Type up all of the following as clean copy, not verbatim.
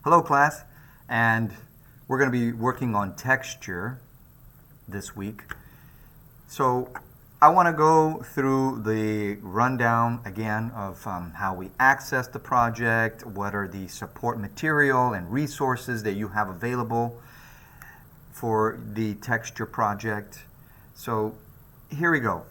Hello class, and we're going to be working on texture this week. So I want to go through the rundown again of how we access the project, what are the support material and resources that you have available for the texture project. So here we go.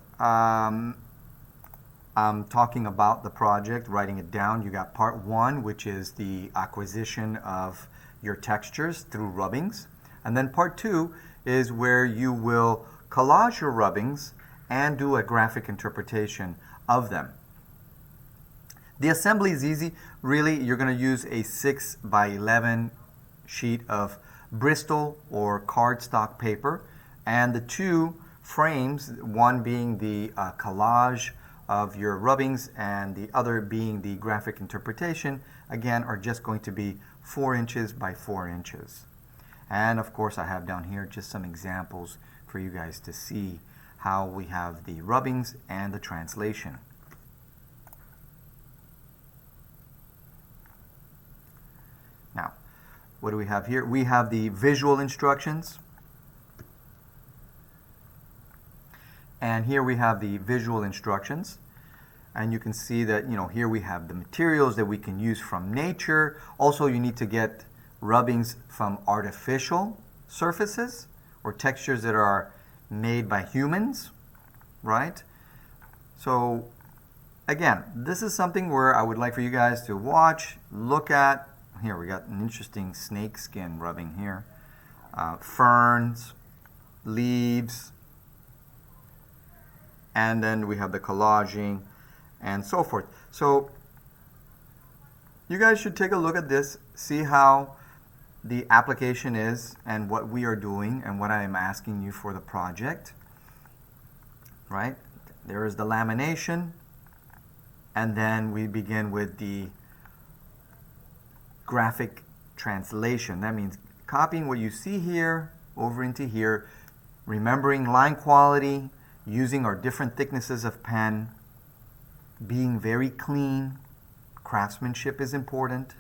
I'm talking about the project, writing it down. You got part one, which is the acquisition of your textures through rubbings. And then part two is where you will collage your rubbings and do a graphic interpretation of them. The assembly is easy. Really, you're going to use a 6x11 sheet of Bristol or cardstock paper, and the two frames, one being the collage of your rubbings and the other being the graphic interpretation, again, are just going to be 4 inches by 4 inches. And of course, I have down here just some examples for you guys to see how we have the rubbings and the translation. Now, what do we have here? We have the visual instructions. And here we have the visual instructions. And you can see that, here we have the materials that we can use from nature. Also, you need to get rubbings from artificial surfaces or textures that are made by humans, right? So, again, this is something where I would like for you guys to watch, look at. Here, we got an interesting snake skin rubbing here. Ferns, leaves, and then we have the collaging and so forth. So you guys should take a look at this, see how the application is and what we are doing and what I am asking you for the project, right? There is the lamination, and then we begin with the graphic translation. That means copying what you see here over into here, remembering line quality, using our different thicknesses of pen, being very clean. Craftsmanship is important.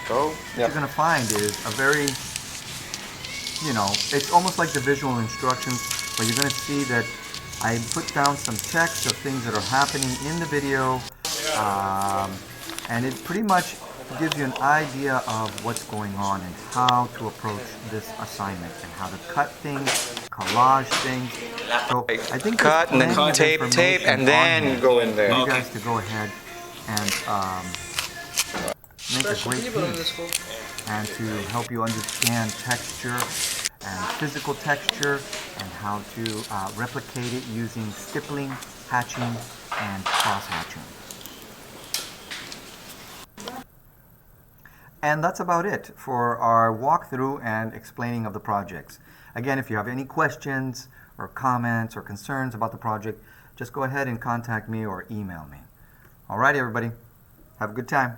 So what you're going to find is a very, it's almost like the visual instructions, but you're going to see that I put down some text of things that are happening in the video, and it pretty much gives you an idea of what's going on and how to approach this assignment and how to cut things, collage things. So I think cut and then tape, and then go in there. You guys to go ahead and make a great piece, and to help you understand texture and physical texture and how to replicate it using stippling, hatching, and cross hatching. And that's about it for our walkthrough and explaining of the projects. Again, if you have any questions or comments or concerns about the project, just go ahead and contact me or email me. All right, everybody. Have a good time.